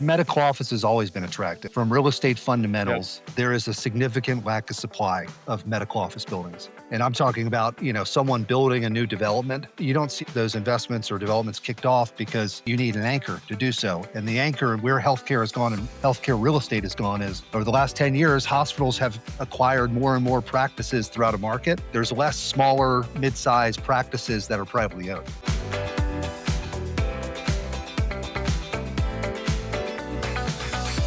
Medical office has always been attractive. From real estate Yep. fundamentals, there is a significant lack of supply of medical office buildings. And I'm talking about, someone building a new development. You don't see those investments or developments kicked off because you need an anchor to do so. And the anchor where healthcare has gone and healthcare real estate has gone is over the last 10 years, hospitals have acquired more and more practices throughout a market. There's less smaller, mid-sized practices that are privately owned.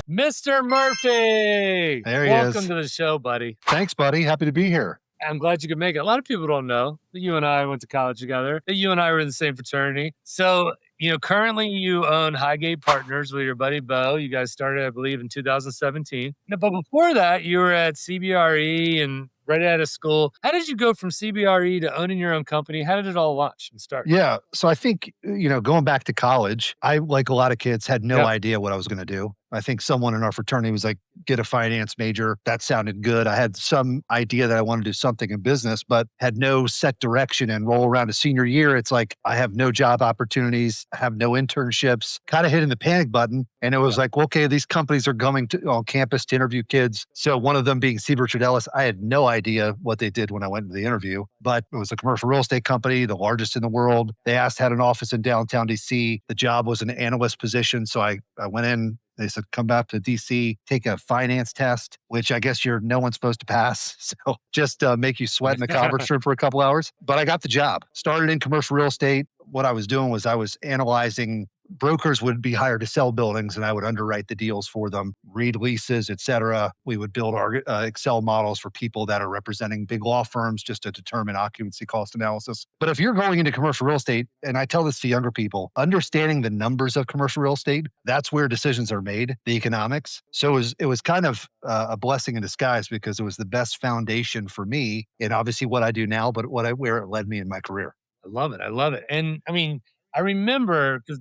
Mr. Murphy, There he welcome is. to the show, buddy. Thanks, buddy. Happy to be here. I'm glad you could make it. A lot of people don't know that you and I went to college together, that you and I were in the same fraternity. So, currently you own Highgate Partners with your buddy Bo. You guys started, I believe, in 2017. But before that, you were at CBRE and right out of school. How did you go from CBRE to owning your own company? How did it all launch and start? Yeah. So I think, going back to college, I, like a lot of kids, had no Yep. idea what I was going to do. I think someone in our fraternity was like, get a finance major. That sounded good. I had some idea that I wanted to do something in business, but had no set direction. And roll around a senior year, it's like, I have no job opportunities, I have no internships, kind of hitting the panic button. And it was like, well, okay, these companies are coming on campus to interview kids. So one of them being CBRE, I had no idea what they did when I went to the interview, but it was a commercial real estate company, the largest in the world. They asked, had an office in downtown DC. The job was an analyst position. So I went in. They said, come back to DC, take a finance test, which I guess no one's supposed to pass. So just make you sweat in the conference room for a couple hours. But I got the job. Started in commercial real estate. What I was doing was I was analyzing. Brokers would be hired to sell buildings and I would underwrite the deals for them, read leases, et cetera. We would build our Excel models for people that are representing big law firms just to determine occupancy cost analysis. But if you're going into commercial real estate, and I tell this to younger people, understanding the numbers of commercial real estate, that's where decisions are made, the economics. So it was kind of a blessing in disguise because it was the best foundation for me in obviously what I do now, but where it led me in my career. I love it. I love it. And I mean, I remember because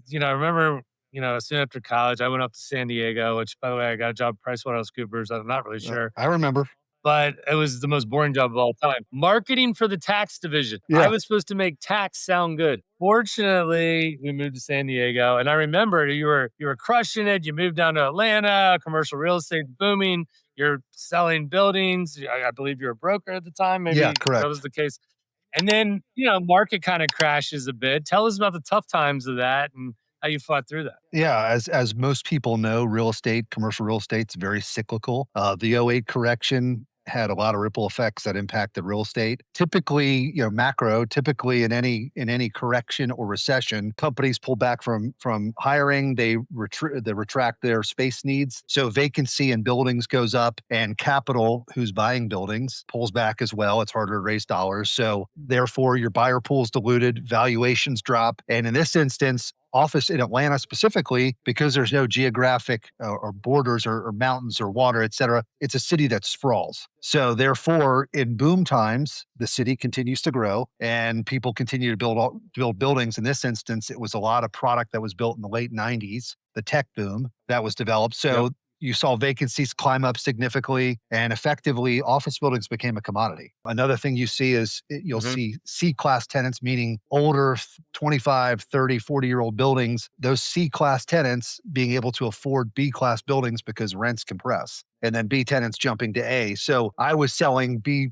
soon after college, I went up to San Diego, which by the way, I got a job at PricewaterhouseCoopers. I'm not really sure, I remember. but it was the most boring job of all time. Marketing for the tax division. I Yeah. was supposed to make tax sound good. Fortunately, we moved to San Diego, and I remember you were crushing it. You moved down to Atlanta, commercial real estate booming. You're selling buildings. I believe you're a broker at the time. Yeah, Maybe that was correct. the case. And then, market kind of crashes a bit. Tell us about the tough times of that and how you fought through that. Yeah, as most people know, real estate, commercial real estate's very cyclical. The '08 correction had a lot of ripple effects that impacted real estate. Typically, macro, typically in any correction or recession, companies pull back from hiring, they retract their space needs. So vacancy in buildings goes up and capital who's buying buildings pulls back as well. It's harder to raise dollars. So therefore your buyer pool is diluted, valuations drop. And in this instance, office in Atlanta specifically, because there's no geographic or borders or mountains or water, et cetera, it's a city that sprawls. So therefore, in boom times, the city continues to grow and people continue to build buildings. In this instance, it was a lot of product that was built in the late 90s, the tech boom that was developed. Yep. So you saw vacancies climb up significantly and effectively office buildings became a commodity. Another thing you see is you'll Mhm. see C-class tenants, meaning older 25, 30, 40-year-old buildings, those C-class tenants being able to afford B-class buildings because rents compress. And then B tenants jumping to A. So I was selling B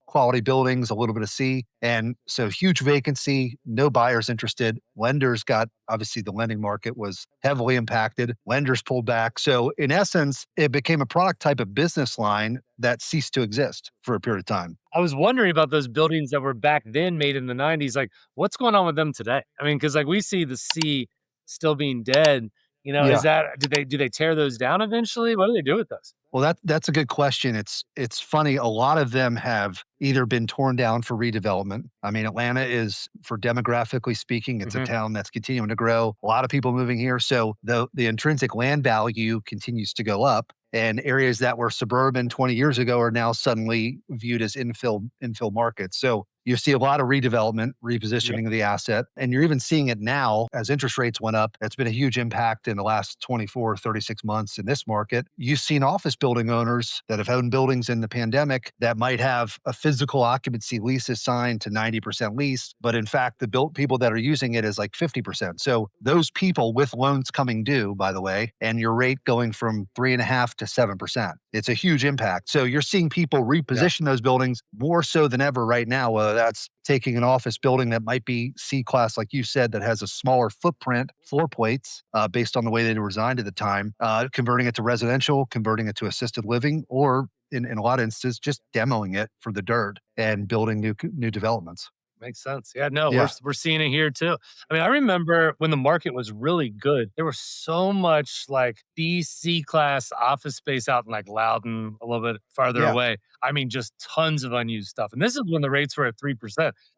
quality buildings, a little bit of C. And so huge vacancy, no buyers interested. Lenders got, obviously the lending market was heavily impacted. Lenders pulled back. So in essence, it became a product type of business line that ceased to exist for a period of time. I was wondering about those buildings that were back then made in the 90s. Like, what's going on with them today? I mean, because like we see the C still being dead. Is Yeah. that do they tear those down eventually? What do they do with those? Well, that's a good question. It's funny. A lot of them have either been torn down for redevelopment. I mean, Atlanta is, for demographically speaking, it's a Mhm. town that's continuing to grow. A lot of people moving here, so the intrinsic land value continues to go up. And areas that were suburban 20 years ago are now suddenly viewed as infill markets. So You see a lot of redevelopment, Yep. repositioning of the asset. And you're even seeing it now as interest rates went up. It's been a huge impact in the last 24, 36 months in this market. You've seen office building owners that have owned buildings in the pandemic that might have a physical occupancy leases signed to 90% lease, but in fact, the built people that are using it is like 50%. So those people with loans coming due, by the way, and your rate going from 3.5 to 7%. It's a huge impact. So you're seeing people Yeah. reposition those buildings more so than ever right now, whether that's taking an office building that might be C class, like you said, that has a smaller footprint, floor plates, based on the way they were designed at the time, converting it to residential, converting it to assisted living, or in a lot of instances, just demoing it for the dirt and building new developments. Makes sense. Yeah, no, Yeah, we're seeing it here too. I mean, I remember when the market was really good, there was so much like BC class office space out in like Loudon, a little bit farther yeah, away. I mean, just tons of unused stuff. And this is when the rates were at 3%.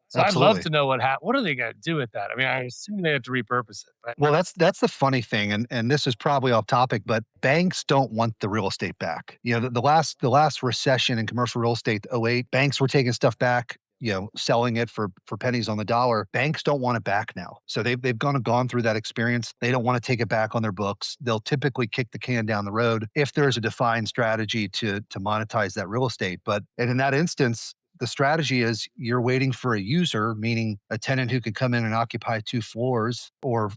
So I'd love absolutely. to know what are they going to do with that? I mean, I assume they have to repurpose it, but Well, that's the funny thing, and this is probably off topic, but banks don't want the real estate back. The last recession in commercial real estate, '08, banks were taking stuff back, selling it for pennies on the dollar. Banks don't want it back now, so they've gone through that experience. They don't want to take it back on their books. They'll typically kick the can down the road if there's a defined strategy to monetize that real estate. And in that instance, the strategy is you're waiting for a user, meaning a tenant who could come in and occupy 2 floors or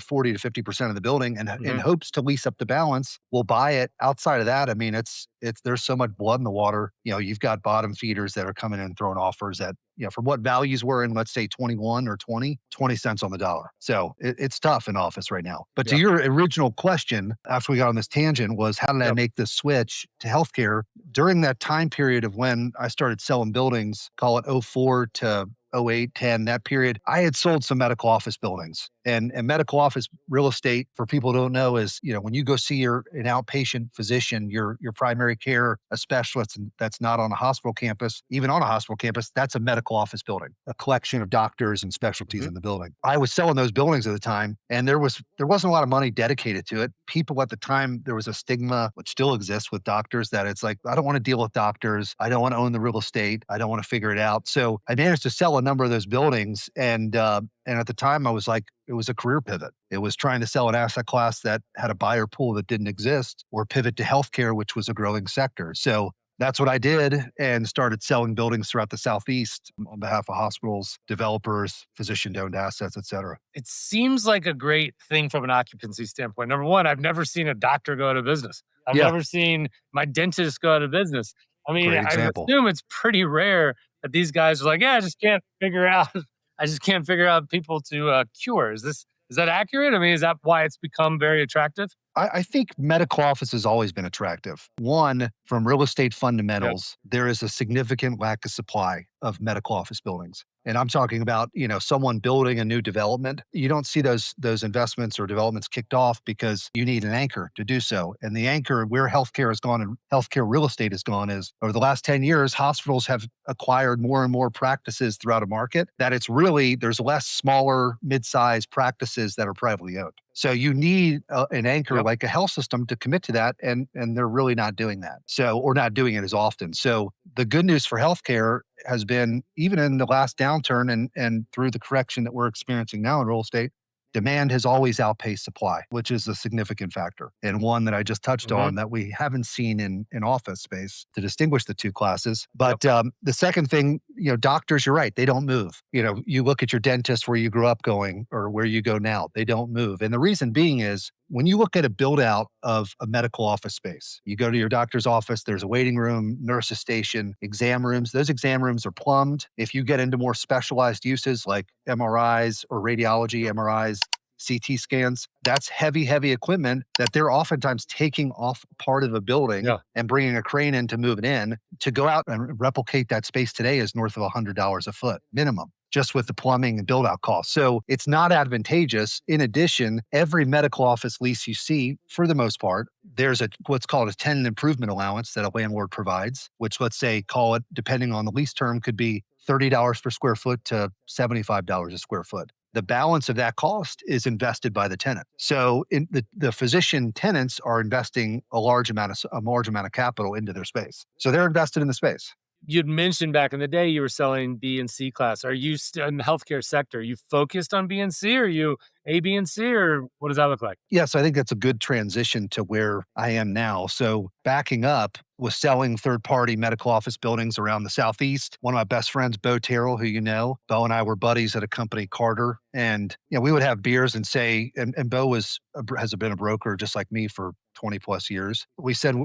40 to 50% of the building and in mhm, hopes to lease up the balance, will buy it. Outside of that, I mean, it's there's so much blood in the water. You've got bottom feeders that are coming in and throwing offers that, from what values were in, let's say 21 or 20 cents on the dollar. So it's tough in office right now. But to yeah, your original question, after we got on this tangent, was how did I yep, make the switch to healthcare? During that time period of when I started selling buildings, call it '04 to '08, '10, that period, I had sold some medical office buildings. And medical office real estate, for people who don't know, is, when you go see an outpatient physician, your primary care, a specialist that's not on a hospital campus, even on a hospital campus, that's a medical office building, a collection of doctors and specialties mhm, in the building. I was selling those buildings at the time, and there wasn't a lot of money dedicated to it. People at the time, there was a stigma, which still exists with doctors, that it's like, I don't want to deal with doctors. I don't want to own the real estate. I don't want to figure it out. So I managed to sell a number of those buildings, and at the time, I was like, it was a career pivot. It was trying to sell an asset class that had a buyer pool that didn't exist, or pivot to healthcare, which was a growing sector. So that's what I did, and started selling buildings throughout the Southeast on behalf of hospitals, developers, physician owned assets, et cetera. it seems like a great thing from an occupancy standpoint. Number one, I've never seen a doctor go out of business. I've Yeah, never seen my dentist go out of business. I mean, great I example. assume it's pretty rare that these guys are like, yeah, I just can't figure out, I just can't figure out people to cure. Is that accurate? I mean, is that why it's become very attractive? I think medical office has always been attractive. One, from real estate Yeah. fundamentals, there is a significant lack of supply of medical office buildings. And I'm talking about, someone building a new development. You don't see those investments or developments kicked off because you need an anchor to do so. And the anchor where healthcare has gone and healthcare real estate has gone is over the last 10 years, hospitals have acquired more and more practices throughout a market that there's less smaller, mid-sized practices that are privately owned. So you need an anchor Yep. like a health system to commit to that, and they're really not doing that. So, or not doing it as often. So the good news for healthcare has been, even in the last downturn and through the correction that we're experiencing now in real estate, demand has always outpaced supply, which is a significant factor, and one that I just touched Hmm. on that we haven't seen in office space to distinguish the two classes. Yep. But the second thing, doctors, you're right, they don't move. You look at your dentist where you grew up going or where you go now, they don't move. And the reason being is, when you look at a build out of a medical office space, you go to your doctor's office, there's a waiting room, nurse's station, exam rooms. Those exam rooms are plumbed. If you get into more specialized uses like MRIs or radiology, MRIs, CT scans, that's heavy, heavy equipment that they're oftentimes taking off part of a building Yeah. and bringing a crane in to move it in. To go out and replicate that space today is north of $100 a foot minimum, just with the plumbing and build out costs. So it's not advantageous. In addition, every medical office lease you see, for the most part, there's what's called a tenant improvement allowance that a landlord provides, which, let's say, call it, depending on the lease term, could be $30 per square foot to $75 a square foot. The balance of that cost is invested by the tenant. So the physician tenants are investing a large amount of capital into their space. So they're invested in the space. You'd mentioned back in the day you were selling B and C class. Are you still in the healthcare sector? Are you focused on B and C? Or are you A, B, and C, or what does that look like? Yes, I think that's a good transition to where I am now. So backing up was selling third-party medical office buildings around the Southeast. One of my best friends, Bo Terrell, who you know, Bo and I were buddies at a company, Carter, and we would have beers and say, and Bo has been a broker just like me for 20 plus years. We said,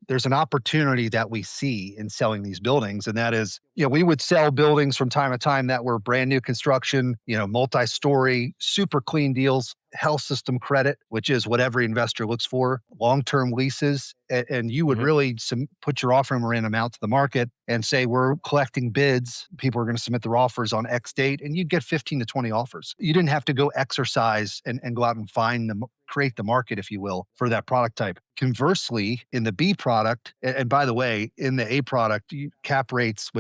there's an opportunity that we see in selling these buildings, and that is, we would sell buildings from time to time that were brand new construction, multi-story, super clean deals, health system credit, which is what every investor looks for, long-term leases, and you would Mhm. really put your offering in amount to the market and say, we're collecting bids. People are going to submit their offers on X date, and you'd get 15 to 20 offers. You didn't have to go exercise and go out and find them, create the market, if you will, for that product type. Conversely, in the B product, and by the way, in the A product, cap rates,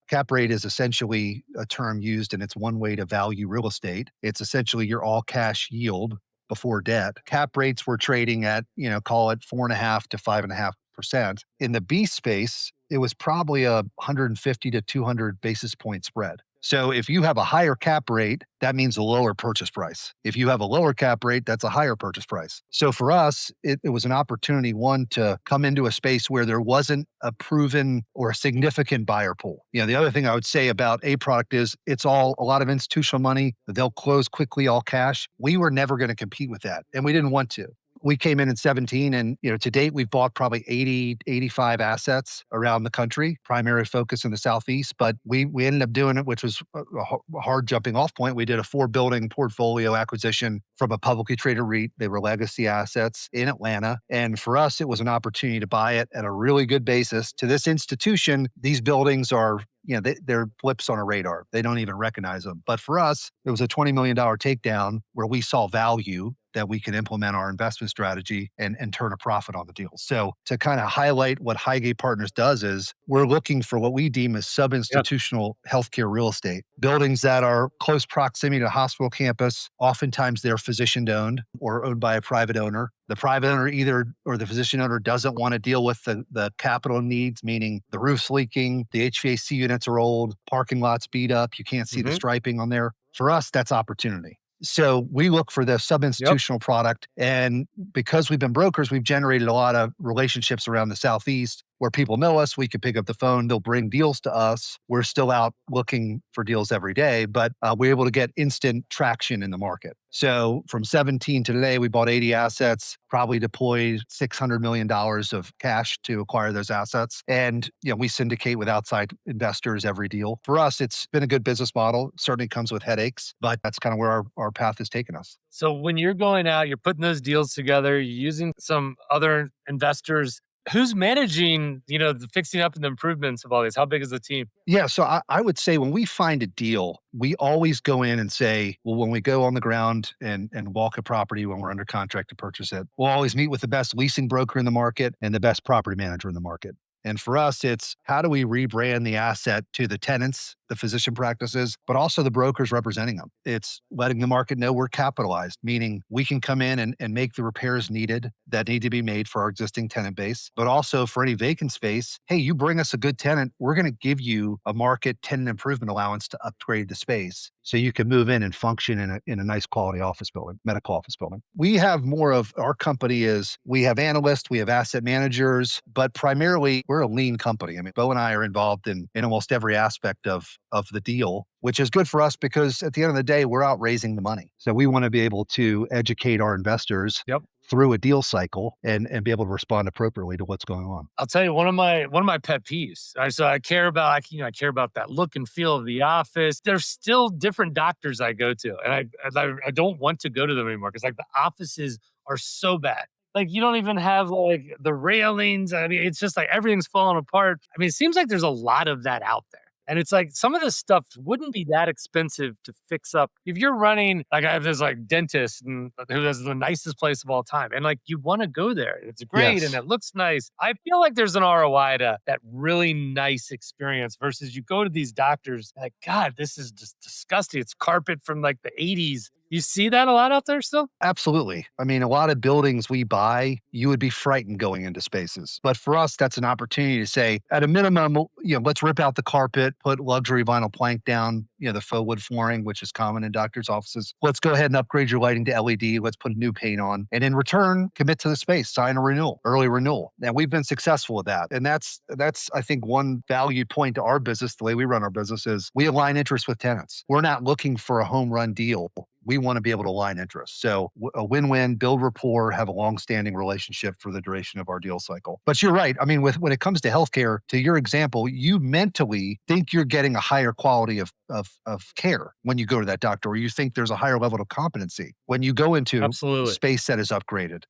cap rate is essentially a term used and it's one way to value real estate. It's essentially your all cash yield before debt. Cap rates were trading at, call it 4.5 to 5.5%. In the B space, it was probably a 150 to 200 basis point spread. So if you have a higher cap rate, that means a lower purchase price. If you have a lower cap rate, that's a higher purchase price. So for us, it was an opportunity, one, to come into a space where there wasn't a proven or a significant buyer pool. The other thing I would say about a product is it's all a lot of institutional money. They'll close quickly, all cash. We were never going to compete with that, and we didn't want to. We came in 17 and, to date, we've bought probably 80, 85 assets around the country, primary focus in the Southeast, but we ended up doing it, which was a hard jumping off point. We did a 4 building portfolio acquisition from a publicly traded REIT. They were legacy assets in Atlanta. And for us, it was an opportunity to buy it at a really good basis. To this institution, these buildings are, they're blips on a radar. They don't even recognize them. But for us, it was a $20 million takedown where we saw value that we can implement our investment strategy and turn a profit on the deal. So to kind of highlight what Highgate Partners does is we're looking for what we deem as Yep. sub-institutional healthcare real estate. Buildings that are close proximity to hospital campus. Oftentimes they're physician owned or owned by a private owner. The private owner or the physician owner doesn't want to deal with the capital needs, meaning the roof's leaking, the HVAC units are old, parking lots beat up, you can't see the Mhm. striping on there. For us, that's opportunity. So we look for the Yep. sub-institutional product. And because we've been brokers, we've generated a lot of relationships around the Southeast where people know us. We can pick up the phone. They'll bring deals to us. We're still out looking for deals every day, but we're able to get instant traction in the market. So from 17 to today, we bought 80 assets, probably deployed $600 million of cash to acquire those assets. And, we syndicate with outside investors every deal. For us, it's been a good business model. Certainly comes with headaches, but that's kind of where our path has taken us. So when you're going out, you're putting those deals together, you're using some other investors. Who's managing, the fixing up and the improvements of all these? How big is the team? Yeah, so I would say when we find a deal, we always go in and say, well, when we go on the ground and walk a property when we're under contract to purchase it, we'll always meet with the best leasing broker in the market and the best property manager in the market. And for us, it's how do we rebrand the asset to the tenants, the physician practices, but also the brokers representing them. It's letting the market know we're capitalized, meaning we can come in and make the repairs needed that need to be made for our existing tenant base, but also for any vacant space. Hey, you bring us a good tenant, we're going to give you a market tenant improvement allowance to upgrade the space so you can move in and function in a nice quality office building, medical office building. We have more of our company is we have analysts, we have asset managers, but primarily we're a lean company. I mean, Bo and I are involved in almost every aspect of the deal, which is good for us because at the end of the day, we're out raising the money. So we want to be able to educate our investors Yep. through a deal cycle and be able to respond appropriately to what's going on. I'll tell you one of my pet peeves. So I care about I care about that look and feel of the office. There's still different doctors I go to, and I don't want to go to them anymore because like the offices are so bad. Like you don't even have like the railings. I mean, it's just like everything's falling apart. I mean, it seems like there's a lot of that out there. And it's like some of this stuff wouldn't be that expensive to fix up. If you're running, like I have this like dentist and who has the nicest place of all time. And like you want to go there. It's great and Yes. it looks nice. I feel like there's an ROI to that really nice experience versus you go to these doctors like, God, this is just disgusting. It's carpet from like the 80s. You see that a lot out there still? Absolutely. I mean, a lot of buildings we buy, you would be frightened going into spaces. But for us, that's an opportunity to say, at a minimum, let's rip out the carpet, put luxury vinyl plank down, the faux wood flooring, which is common in doctors' offices. Let's go ahead and upgrade your lighting to LED. Let's put a new paint on. And in return, commit to the space, sign a renewal, early renewal. And we've been successful with that. And that's I think, one value point to our business, the way we run our business is we align interests with tenants. We're not looking for a home run deal. We want to be able to align interests. So a win-win, build rapport, have a long-standing relationship for the duration of our deal cycle. But you're right. I mean, when it comes to healthcare, to your example, you mentally think you're getting a higher quality of care when you go to that doctor, or you think there's a higher level of competency when you go into Absolutely. space that is upgraded.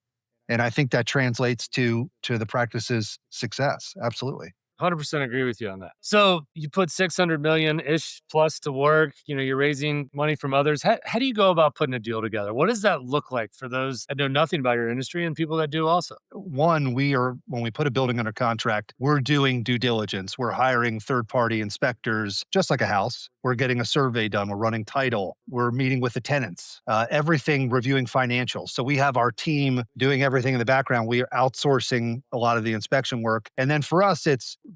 And I think that translates to the practice's success. Absolutely. 100% agree with you on that. So you put 600 million ish plus to work, you're raising money from others. How do you go about putting a deal together? What does that look like for those that know nothing about your industry and people that do also? One, when we put a building under contract, we're doing due diligence. We're hiring third party inspectors, just like a house. We're getting a survey done. We're running title. We're meeting with the tenants, everything, reviewing financials. So we have our team doing everything in the background. We are outsourcing a lot of the inspection work. And then for us,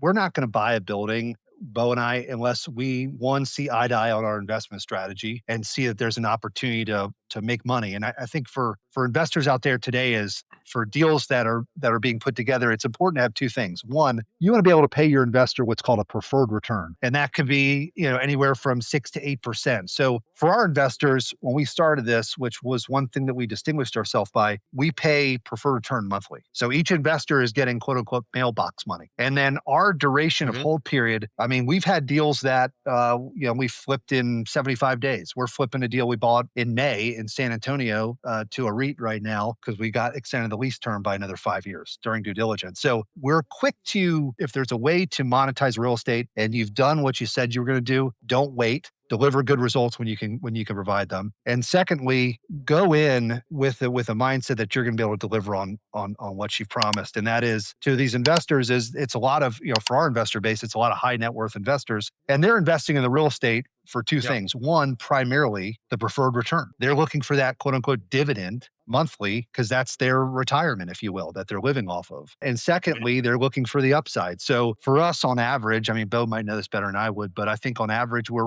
we're not going to buy a building, Bo and I, unless we, one, see eye to eye on our investment strategy and see that there's an opportunity to make money. And I think for investors out there today, is for deals that are being put together, it's important to have two things. One, you want to be able to pay your investor what's called a preferred return, and that could be anywhere from 6 to 8%. So for our investors, when we started this, which was one thing that we distinguished ourselves by, we pay preferred return monthly. So each investor is getting quote unquote mailbox money, and then our duration of Hmm. hold period. I mean, we've had deals that we flipped in 75 days. We're flipping a deal we bought in May in San Antonio to a REIT right now because we got extended the lease term by another 5 years during due diligence. So we're quick to, if there's a way to monetize real estate and you've done what you said you were going to do, don't wait. Deliver good results when you can provide them. And secondly, go in with a mindset that you're going to be able to deliver on what you promised. And that is, to these investors, is it's a lot of, for our investor base, it's a lot of high net worth investors, and they're investing in the real estate for two Yep. things. One, primarily the preferred return. They're looking for that quote unquote dividend monthly because that's their retirement, if you will, that they're living off of. And Right. secondly, they're looking for the upside. So for us, on average, I mean, Bo might know this better than I would, but I think on average, we're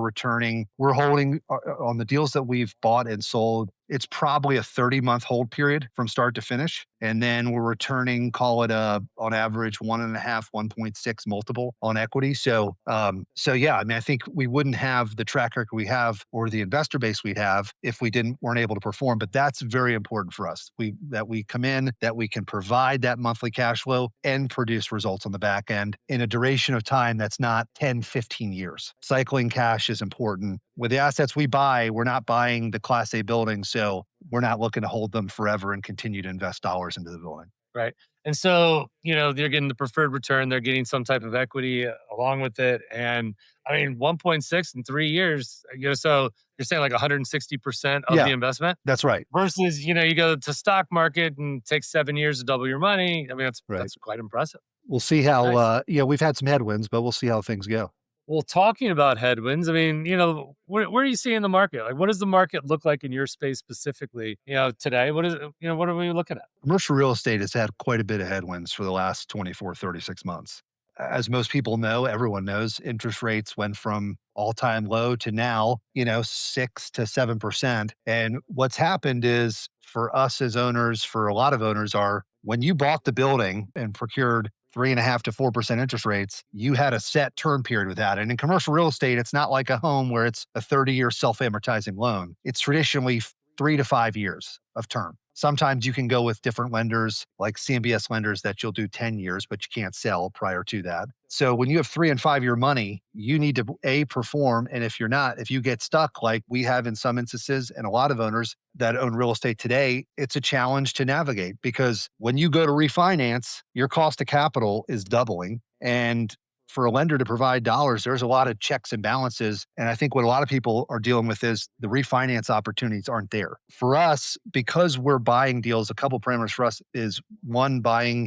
holding on the deals that we've bought and sold. It's probably a 30-month hold period from start to finish. And then we're returning, call it on average, 1.5, 1.6 multiple on equity. So yeah, I mean, I think we wouldn't have the track record we have or the investor base we'd have if we weren't able to perform. But that's very important for us. That we come in, that we can provide that monthly cash flow and produce results on the back end in a duration of time that's not 10, 15 years. Cycling cash is important. With the assets we buy, we're not buying the Class A buildings, so we're not looking to hold them forever and continue to invest dollars into the building. Right. And so, they're getting the preferred return, they're getting some type of equity along with it. And I mean, 1.6 in 3 years, so you're saying like 160% of the Yeah, investment that's right. versus, you go to stock market and takes 7 years to double your money. I mean, Right. that's quite impressive. We'll see how, Nice. we've had some headwinds, but we'll see how things go. Well, talking about headwinds, I mean, where are you seeing the market? Like, what does the market look like in your space specifically, today? What is it, what are we looking at? Commercial real estate has had quite a bit of headwinds for the last 24, 36 months. As most people know, everyone knows, interest rates went from all-time low to now, 6 to 7%. And what's happened is, for us as owners, for a lot of owners, are when you bought the building and procured 3.5 to 4% interest rates, you had a set term period with that. And in commercial real estate, it's not like a home where it's a 30-year self-amortizing loan. It's traditionally 3 to 5 years of term. Sometimes you can go with different lenders, like CMBS lenders, that you'll do 10 years, but you can't sell prior to that. So when you have 3 and 5 year money, you need to perform. And if you get stuck, like we have in some instances, and a lot of owners that own real estate today, it's a challenge to navigate, because when you go to refinance, your cost of capital is doubling. And for a lender to provide dollars, there's a lot of checks and balances. And I think what a lot of people are dealing with is the refinance opportunities aren't there. For us, because we're buying deals, a couple parameters for us is, one,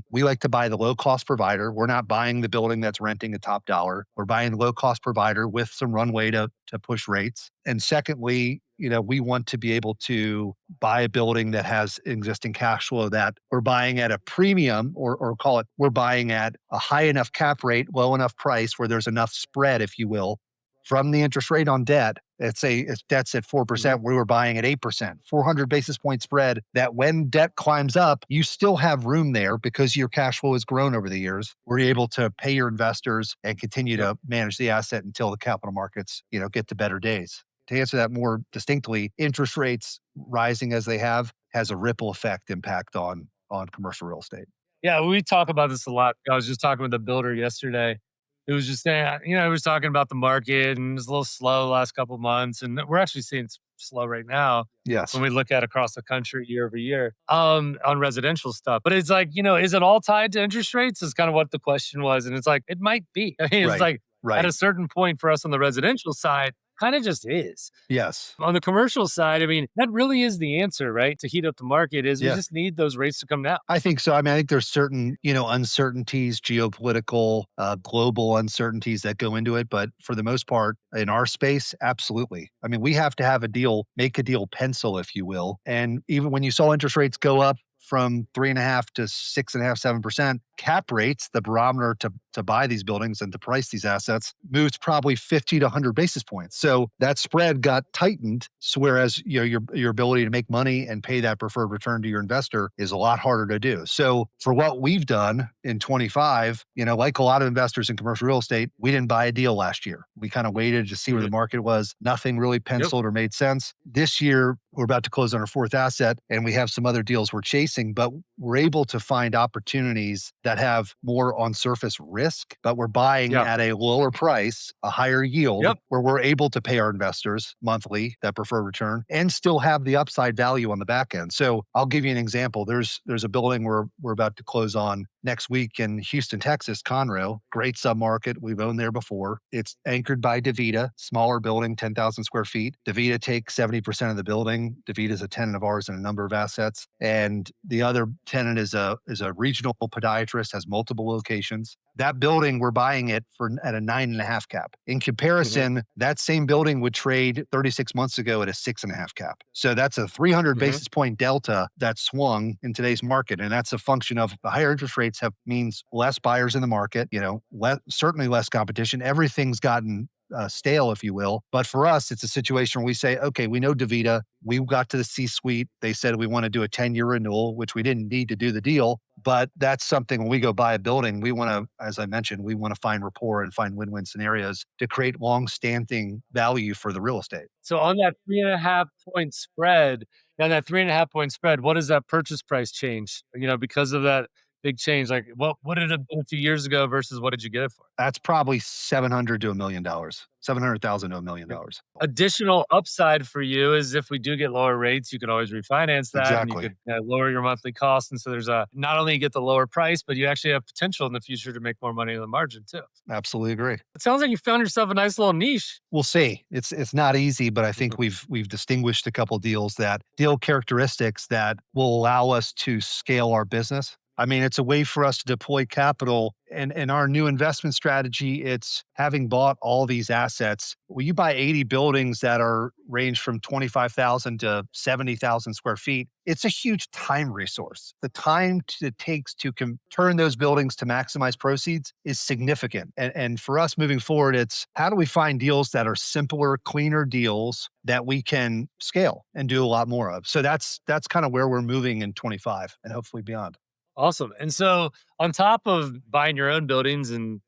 we like to buy the low cost provider. We're not buying the building that's renting a top dollar. We're buying the low cost provider with some runway to push rates. And secondly, we want to be able to buy a building that has existing cash flow that we're buying at a premium, or call it we're buying at a high enough cap rate, low enough price where there's enough spread, if you will, from the interest rate on debt. Let's say if debt's at Mhm. 4%, we were buying at 8%, 400 basis point spread, that when debt climbs up, you still have room there because your cash flow has grown over the years. We're able to pay your investors and continue Yep. to manage the asset until the capital markets, get to better days. To answer that more distinctly, interest rates rising as they have has a ripple effect impact on commercial real estate. Yeah, we talk about this a lot. I was just talking with a builder yesterday. It was just saying, he was talking about the market and it's a little slow the last couple of months, and we're actually seeing it's slow right now when Yes. we look at across the country year over year on residential stuff. But it's like, is it all tied to interest rates? Is kind of what the question was, and it's like it might be. I mean, it's Right. like at Right. a certain point for us on the residential side, kind of just is. Yes. On the commercial side, I mean, that really is the answer, right? To heat up the market is we Yeah. just need those rates to come down. I think so. I mean, I think there's certain, uncertainties, geopolitical, global uncertainties that go into it. But for the most part, in our space, absolutely. I mean, we have to have a deal, make a deal pencil, if you will. And even when you saw interest rates go up from 3.5 to 6.5, 7%, cap rates, the barometer to buy these buildings and to price these assets, moves probably 50 to 100 basis points. So that spread got tightened. So whereas your ability to make money and pay that preferred return to your investor is a lot harder to do. So for what we've done in 25, like a lot of investors in commercial real estate, we didn't buy a deal last year. We kind of waited to see where the Mhm. market was. Nothing really Yep. penciled or made sense. This year, we're about to close on our fourth asset, and we have some other deals we're chasing, but we're able to find opportunities that have more on surface risk, but we're buying Yeah. at a lower price, a higher yield, Yep. where we're able to pay our investors monthly that preferred return and still have the upside value on the back end. So I'll give you an example. There's a building we're about to close on next week in Houston, Texas, Conroe, great submarket. We've owned there before. It's anchored by DaVita, smaller building, 10,000 square feet. DaVita takes 70% of the building. DaVita is a tenant of ours in a number of assets. And the other tenant is a regional podiatrist, has multiple locations. That building, we're buying it for at a 9.5 cap. In Mhm. comparison, that same building would trade 36 months ago at a 6.5 cap. So that's a 300 Mhm. basis point delta that swung in today's market. And that's a function of the higher interest rates have means less buyers in the market, certainly less competition. Everything's gotten stale, if you will. But for us, it's a situation where we say, okay, we know DaVita. We got to the C suite. They said we want to do a 10-year renewal, which we didn't need to do the deal. But that's something when we go buy a building, we want to, as I mentioned, we want to find rapport and find win win scenarios to create long standing value for the real estate. So on that 3.5 point spread, on that 3.5 point spread, what does that purchase price change? Because of that big change, like what did it have been a few years ago versus what did you get it for? That's probably 700 to $1 million, 700,000 to Yeah. $1 million. Additional upside for you is if we do get lower rates, you can always refinance that and you Exactly. could lower your monthly costs. And so there's not only you get the lower price, but you actually have potential in the future to make more money on the margin too. Absolutely agree. It sounds like you found yourself a nice little niche. We'll see. It's not easy, but I think Mhm. we've distinguished a couple deals that deal characteristics that will allow us to scale our business. I mean, it's a way for us to deploy capital. And in our new investment strategy, it's having bought all these assets. When you buy 80 buildings that are range from 25,000 to 70,000 square feet, it's a huge time resource. The time it takes to turn those buildings to maximize proceeds is significant. And for us moving forward, it's how do we find deals that are simpler, cleaner deals that we can scale and do a lot more of. So that's kind of where we're moving in 25 and hopefully beyond. Awesome. And so on top of buying your own buildings and,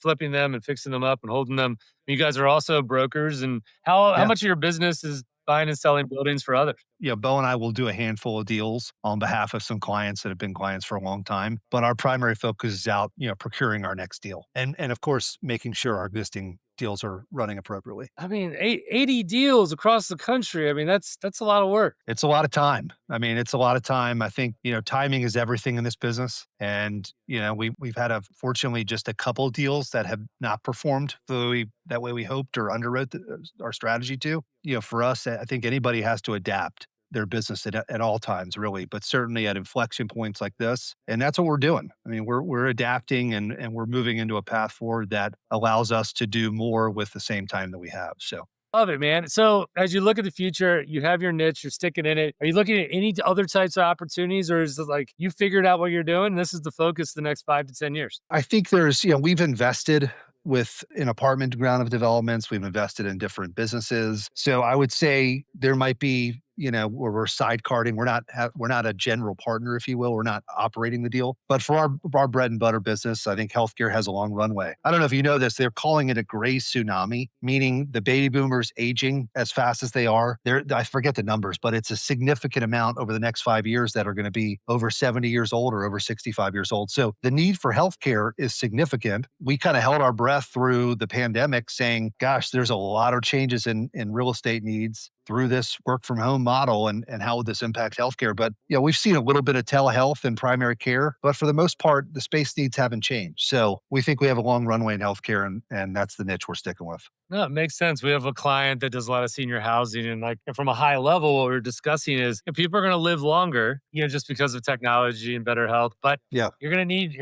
flipping them and fixing them up and holding them, you guys are also brokers. And how Yeah. much of your business is buying and selling buildings for others? Bo and I will do a handful of deals on behalf of some clients that have been clients for a long time. But our primary focus is out, procuring our next deal. And of course, making sure our existing deals are running appropriately. I mean, 80 deals across the country. I mean, that's a lot of work. It's a lot of time. I mean, it's a lot of time. I think, timing is everything in this business. And, we've had fortunately just a couple deals that have not performed that way we hoped or underwrote our strategy to. For us, I think anybody has to adapt their business at all times, really, but certainly at inflection points like this. And that's what we're doing. I mean, we're adapting and we're moving into a path forward that allows us to do more with the same time that we have. So Love it, man. So as you look at the future, you have your niche, you're sticking in it. Are you looking at any other types of opportunities, or is it like you figured out what you're doing? And this is the focus the next 5 to 10 years? I think there's, we've invested with in apartment ground of developments. We've invested in different businesses. So I would say there might be, where we're sidecarding. We're not a general partner, if you will. We're not operating the deal. But for our bread and butter business, I think healthcare has a long runway. I don't know if you know this. They're calling it a gray tsunami, meaning the baby boomers aging as fast as they are. I forget the numbers, but it's a significant amount over the next 5 years that are going to be over 70 years old or over 65 years old. So the need for healthcare is significant. We kind of held our breath through the pandemic saying, gosh, there's a lot of changes in real estate needs through this work from home model, and how would this impact healthcare. But we've seen a little bit of telehealth and primary care, but for the most part, the space needs haven't changed. So we think we have a long runway in healthcare, and that's the niche we're sticking with. No, it makes sense. We have a client that does a lot of senior housing, and like from a high level, what we're discussing is people are going to live longer, just because of technology and better health. But Yeah. you're going to need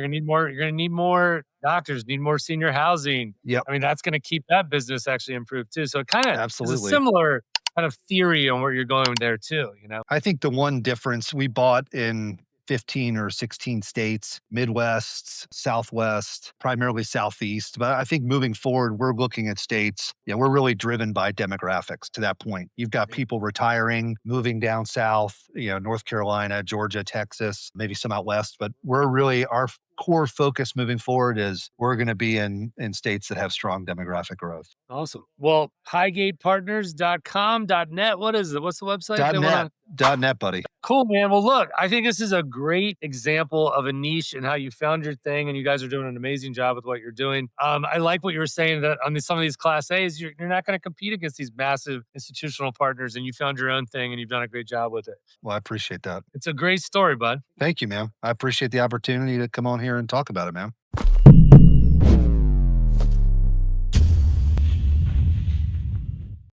more doctors, need more senior housing. Yep. I mean, that's going to keep that business actually improved too. So it kind of is a Absolutely. similar kind of theory on where you're going there too. I think the one difference, we bought in 15 or 16 states, Midwest, Southwest, primarily Southeast. But I think moving forward, we're looking at states, we're really driven by demographics to that point. You've got people retiring, moving down south, North Carolina, Georgia, Texas, maybe some out west. But we're really, our core focus moving forward is we're going to be in states that have strong demographic growth. Awesome. Well, highgatepartners.com.net. What is it? What's the website Dot they want net, to? dot net, buddy. Cool, man. Well, look, I think this is a great example of a niche and how you found your thing, and you guys are doing an amazing job with what you're doing. I like what you were saying that on some of these Class A's, you're not going to compete against these massive institutional partners, and you found your own thing, and you've done a great job with it. Well, I appreciate that. It's a great story, bud. Thank you, man. I appreciate the opportunity to come on here and talk about it, man.